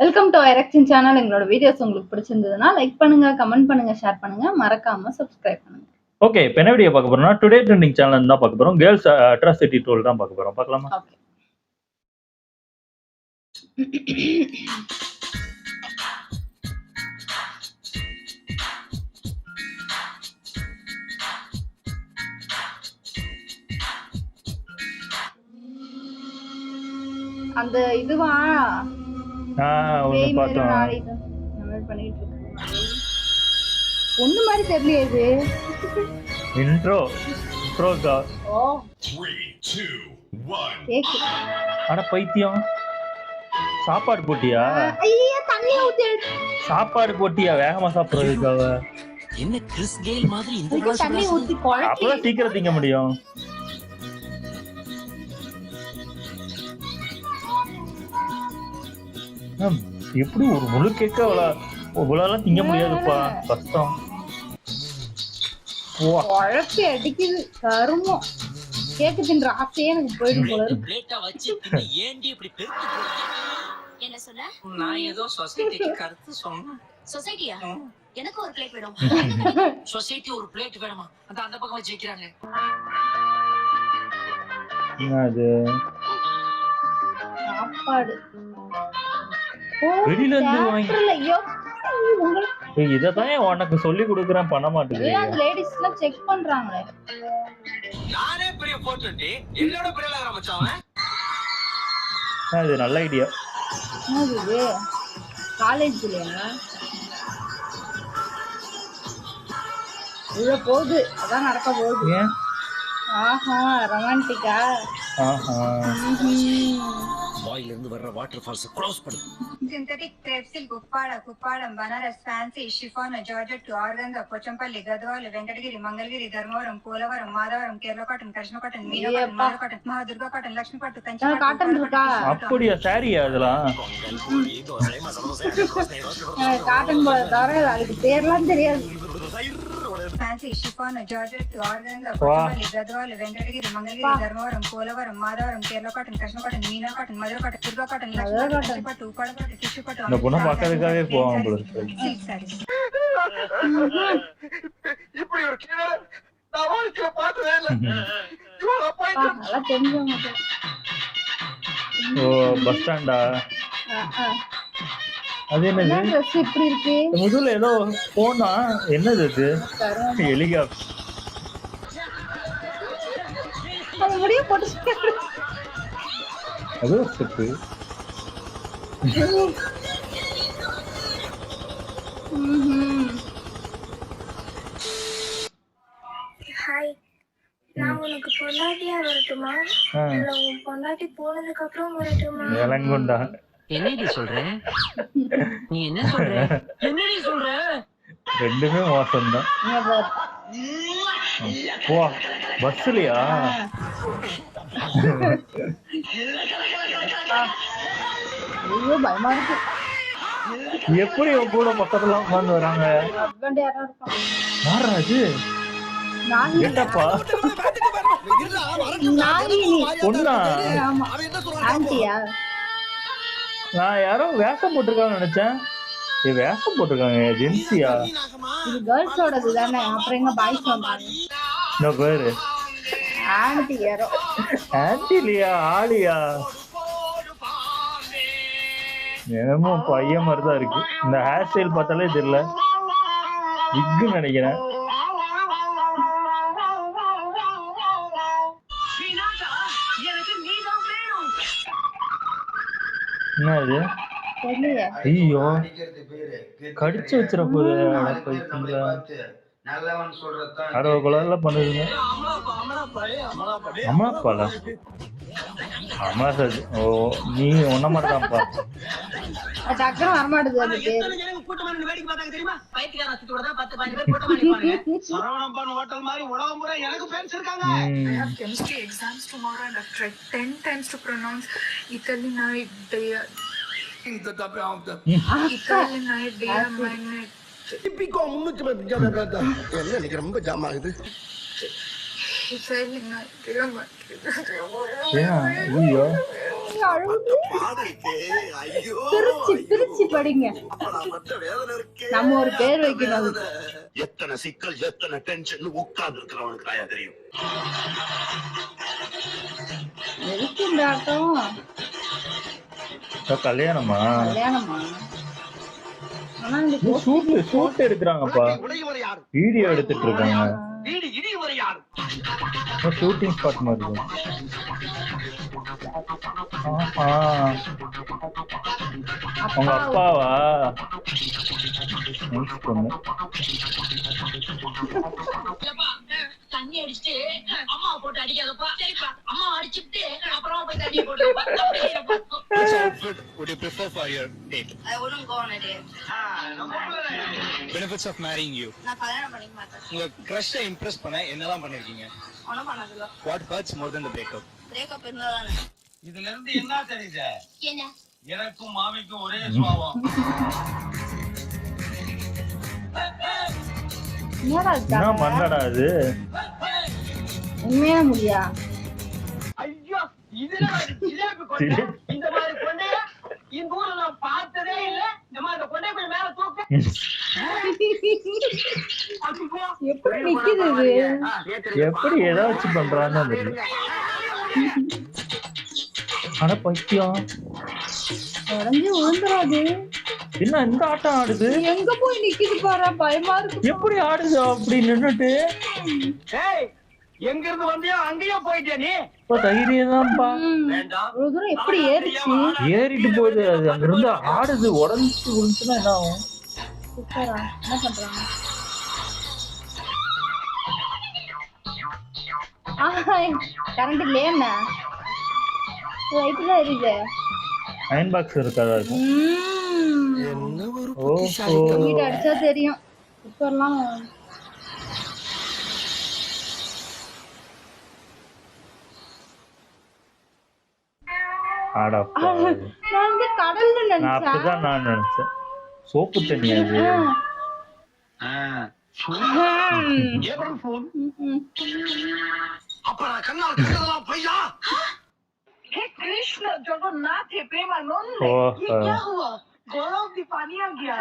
Welcome to ஐரக்ஷன் channel. எங்களோட videos உங்களுக்கு பிடிச்சிருந்ததுன்னா லைக் பண்ணுங்க, கமெண்ட் பண்ணுங்க, ஷேர் பண்ணுங்க, மறக்காம சப்ஸ்கிரைப் பண்ணுங்க. ஓகே, இப்போ என்ன வீடியோ பார்க்க போறோம்னா டுடே ட்ரெண்டிங் சேனல் தான் பார்க்க போறோம். கேர்ள்ஸ் அட்ராசிட்டி டூல் தான் பார்க்க போறோம். பார்க்கலாமா? ஓகே. அந்த இதுவா ஒன்று பார்த்தோம். பண்ணிட்டு இருக்கு. ஒண்ணு மாதிரி தெரியலையே இது. இன்ட்ரோக்கா? ஓ 3 2 1 கேக்கு. அட பைத்தியம், சாப்பாடு போட்டியா? ஐயா தண்ணி ஊத்தி சாப்பாடு போட்டியா? வேகமா சாப்பிடுறதுக்காக என்ன கிறிஸ் கெயில் மாதிரி இந்த கிளாஸ் தண்ணி ஊத்தி குழப்பி அப்பதான் சீக்கிரம் திங்க முடியும். எப்படி ஒரு முழு கேக்க இவ்வளவு திங்க முடியாதுப்பா, கஷ்டம். குழப்பி அடிக்குது கருமம். கேக்கு தின்ற ஆசையே எனக்கு போயிடும் போல இருக்கு. பிளேட்டா வச்சு தின்னு ஏண்டி இப்படி பெருத்து போறீங்க? என்ன சொன்ன? நான் ஏதோ சொசைட்டிக்கு கருத்து சொன்னேன். சொசைட்டியா? எனக்கு ஒரு பிளேட் வேணும். சொசைட்டி ஒரு பிளேட் வேணுமா? அந்த பக்கம் வச்சு வைக்கிறாங்க. அது சாப்பாடு வெளியில இருந்து வாங்கி ஐயோ இததான் உனக்கு சொல்லி கொடுக்குறேன், பண்ண மாட்டேங்குது. அந்த லேடிஸ் எல்லாம் செக் பண்றாங்களே. நானே பெரிய போட்டுட்டி என்னோட பெரிய ஆரம்பிச்சாவன். இது நல்ல ஐடியா. என்னது காலேஜ்லயா? உள்ள போகுது, அதான் நடக்க போகுது. ஏன்? ஆஹா ரொமான்டிக்கா. ஆஹா வாயில இருந்து வர்ற வாட்டர் ஃபால்ஸ் க்ளோஸ் பண்ணு. Synthetic crepe silk, Kuppalam, Banaras, fancy, chiffon, Georgette to organza, Pochampalli, Gadwal, Venkatagiri, Mangalgiri, Dharmavaram, Polavaram, Madavaram, Kerala cotton, Krishna cotton, Meena cotton, Mala cotton, Mahadurga cotton, Lakshmi cotton, Kanchi cotton இருக்கா? அப்படியா? சாரியா அதெல்லாம்? Cotton போல தவிர அதுக்கு பேர்லாம் தெரியாது. fancy, chiffon, Georgette to organza, Pochampalli, Gadwal, Venkatagiri, Mangalgiri, Dharmavaram, Polavaram, Madavaram, Kerala cotton, Krishna cotton, Meena cotton, Madura cotton, Durga cotton, Lakshmi cotton, Kanchi cotton, Upala cotton, tissue cotton, இந்த பொண்ணை பார்க்கறதுக்காகவே போவாங்க போல இருக்கு. silk sarees. இப்படி ஒரு கிணறு நான் வாழ்க்கையில பார்த்ததே இல்ல. இவ்வளவு போயிட்டு நல்லா தெரிஞ்சவங்க. ஓ பஸ் ஸ்டாண்டா? அது என்னது? ட்ரெஸ் இப்படி இருக்கு? முதல்ல ஏதோ போனா என்னது அது? ஹெலிகாப்டர். அது முடிய போட்டு அது ஸ்டெப்பு. ஹாய், நான் உனக்கு பொண்டாட்டியா வரட்டுமா? இல்ல உன் பொண்டாட்டி போனதுக்கு அப்புறம் வரட்டுமா? இளங்குண்டா. என்னடி சொல்ற? நீ என்ன சொல்ற? என்னடி சொல்ற? ரெண்டுமே மோசம் தான். வா பஸ்லயா? ஐயோ பயமா இருக்கு. எப்படி உன் கூட பக்கத்துல உட்கார்ந்து வராங்க? ஹஸ்பண்ட் யாரா இருப்பாங்க? யாரா அது? நானி. ஏட்டப்பா நானி. பொண்ணா? ஆமா. ஆன்ட்டியா? நான் யாரோ வேஷம் போட்டிருக்காங்கன்னு நினைச்சேன். வேஷம் போட்டிருக்காங்க. ஜென்சியா? இது கேர்ள்ஸோடது தானே, அப்புறம் எங்க பாய்ஸ் வந்தாங்க? இந்த பேரு ஆன்ட்டி யாரோ. ஆன்டிலியா? ஆலியா? என்னமோ பையன் மாதிரிதான் இருக்கு. இந்த ஹேர் ஸ்டைல் பார்த்தாலே தெரியல, விக்குன்னு நினைக்கிறேன். என்ன இது? ஐயோ கடிச்சு வச்சிட போகுது. அறுபது குளர்ல பண்ணுதுங்க. அமலாப்பாலா? அமலா சார். ஓ நீ ஒன்ன மாட்டாப்பா. டக்குனு வரமாட்டுது அது பேர். வேடிக்கை பார்த்தாங்க தெரியுமா? பைத்தியக்கார சுத்தோட தான் 10-15 பேர் போட்டோ மாட்டிப்பாங்க. சரவணம்பன் ஹோட்டல் மாதிரி உலகம் பூரா எனக்கு ஃபேன்ஸ் இருக்காங்க. I have chemistry exams tomorrow and I've tried 10 times to pronounce Italianidea. Italianidea minute. டிப்பிக்கோ 350 என்ன இன்னைக்கு ரொம்ப ஜாம் ஆகுது. Italianidea minute. ஏன்? ஐயோ அழுகுது. பாடுக்கே ஐயோ பிரிச்சு படிங்க. மற்ற வேதனை இருக்கே. நம்ம ஒரு பேர் வைக்கணும் அதுக்கு. எத்தனை சிக்கல் எத்தனை டென்ஷன் உட்கார்ந்து இருக்கிறவனுக்கு தாயா தெரியும். எதுக்கு இந்த ஆட்டம்? கல்யாணமா? கல்யாணமா? ஆனா இந்த ஷூட் எடுக்கிறாங்கப்பா, உடையவர் யாரு? வீடியோ எடுத்துட்டு இருக்காங்க. வீடு இடியவர் யாரு? ஷூட்டிங் ஸ்பாட் மாதிரி இருக்கு. உங்க அப்பாவா? பொண்ணு தண்ணி அடிச்சுட்டு அம்மா போட்டு அடிக்காதப்பா. சரிப்பா, அம்மா அடிச்சுட்டு அப்புறமா போய் தண்ணி போட்டுப்பா. Which outfit would you prefer for your date? I wouldn't go on a date. Benefits of marrying you. நான் கல்யாணம் பண்ணிக்க மாட்டேன். உங்க crush-ஐ impress பண்ண என்னலாம் பண்ணிருக்கீங்க? ஒண்ணும் பண்ணதில்ல. What hurts more than the breakup? Breakup இருந்தாதானே. இதுல இருந்து என்ன தெரியுது? என்ன? எனக்கும் மாமிக்கும் ஒரே சுபாவம். என்னடா என்ன இது? பண்ணடா அது? உண்மையா முடியா? ஐயோ இதுல ஜிலேபி கொண்டை. இந்த மாதிரி கொண்டைய இந்த ஊர்ல நான் பார்த்ததே இல்ல. இந்த மாதிரி கொண்டை போய் மேல தூக்கு. எப்படி நிக்குது இது? எப்படி ஏதாச்சும் பண்றான்னு தெரியல. ஆனா பைத்தியம் உடஞ்சு விழுந்துடாது. என்ன இந்த ஆட்டம் ஆடுது? எங்க போய் நிக்குது பாரு, பயமா இருக்கு. எப்படி ஆடுது அப்படி நின்னுட்டு? ஏய் எங்க இருந்து வந்தியோ அங்கேயே போயிட்டியா நீ? இப்ப தைரியம் தான்ப்பா. வேண்டாம். இவ்வளவு தூரம் எப்படி ஏறிச்சு? ஏறிட்டு போகுது அது, அங்க இருந்து ஆடுது. உடஞ்சு விழுந்துச்சுன்னா என்ன ஆகும்? சூப்பரா. என்ன பண்றாங்க? கரண்ட் இல்லையா என்ன? லைட் தான் எரியுது. அயன் பாக்ஸ் இருக்காதா இருக்கும். ஓஹோ, வீட்டு அடிச்சா தெரியும். இப்பெல்லாம் ஆடாப்பா. நான் வந்து கடல்னு நான் நினைச்சேன். அப்படிதான் நான் நினைச்சேன். சோப்பு தண்ணி அது. April fool. அப்ப நான் கண்ணால் கண்டதெல்லாம் பொய்யா? हे कृष्ण जगन्नाथ हे प्रेमानंद ஓ, ये क्या हुआ? गौरव दीपानी आ गया।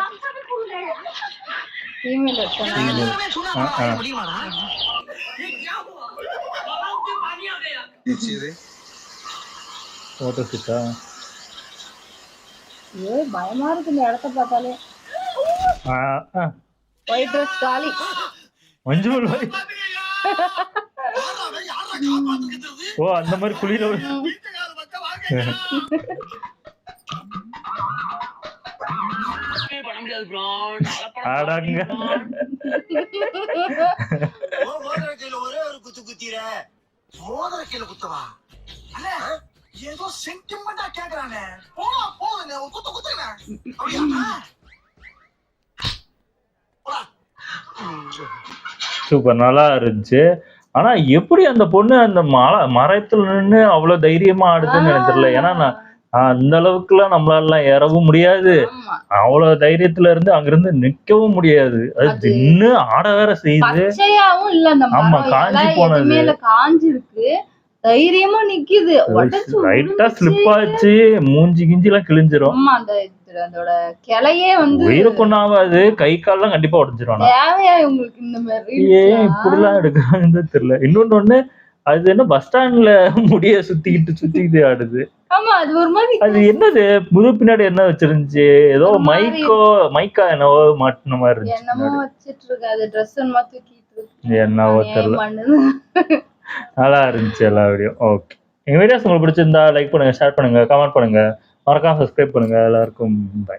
ஃபீமேல் வச்சனா? எல்லாமே சொன்னா வாழ முடியுமாடா? ये क्या हुआ? गौरव दीपानी आ गया। போட்டோ ஷூட்டா? ஐயோ பயமா இருக்கு இந்த இடத்த பார்த்தாலே. ஒயிட் ட்ரெஸ் காலி. மஞ்சுமல் மாதிரி. யாரா காப்பாத்துக்கிறது? ஓ அந்த மாதிரி குளிர வீட்டுக்கார மக்கள் வாங்க. பண்ண முடியாது பிரான். ஆடாங்க. ஓ மோதிர கையில ஒரே ஒரு குத்து குத்திர. மோதிர கையில குத்தவா? அண்ணே ஏதோ சென்டிமெண்டா கேக்குறானே. போங்க ஒரு குத்து குத்துங்க. அப்படியா? சூப்பர், நல்லா இருந்துச்சு. ஆனா எப்படி அந்த பொண்ணு அந்த மரத்துல நின்று அவ்வளவு தைரியமா ஆடுதுன்னு எனக்கு தெரியல. ஏன்னா நான் அந்த அளவுக்குலாம் நம்மளால ஏறவும் முடியாது. ஆமா. அவ்வளவு தைரியத்துல இருந்து அங்கிருந்து நிக்கவும் முடியாது. அது நின்னு ஆட வேற செய்யுது. பச்சையாவும் இல்ல அந்த ஆமா, மரம். காஞ்சி எல்லாம் போனது. எதுவுமே இல்ல, காஞ்சி இருக்கு. தைரியமா நிக்குது. உடைச்சு லைட்டா ஸ்லிப் ஆச்சு, மூஞ்சி கிஞ்சி எல்லாம் கிழிஞ்சிரும். ஆமா, அதோட கிளையே வந்து உயிருக்கு ஒண்ணாவாது, கை கால்லாம் கண்டிப்பா உடஞ்சிரும். தேவையா உங்களுக்கு இந்த மாதிரி? ஏன் இப்படிலாம் எடுக்கிறாங்கன்னு தெரியல. இன்னொன்னு அது என்ன பஸ் ஸ்டாண்ட்ல முடிய சுத்திக்கிட்டு ஆடுது. ஆமா, அது ஒரு மாதிரி. அது என்னது முது பின்னாடி என்ன வச்சிருந்துச்சு? ஏதோ மைக்கா என்னவோ மாட்டின மாதிரி இருந்துச்சு. என்னமோ வச்சிட்டு இருக்கு. அது ட்ரெஸ் என்னமோ தூக்கிட்டு இருக்கு. என்னவோ தெரியல. நல்லா இருந்துச்சு எல்லா வீடியோ. ஓகே, எங்க வீடியோஸ் உங்களுக்கு பிடிச்சிருந்தா லைக் பண்ணுங்க, ஷேர் பண்ணுங்க, கமெண்ட் பண்ணுங்க, மறக்காம சப்ஸ்கிரைப் பண்ணுங்க. எல்லாருக்கும் பை.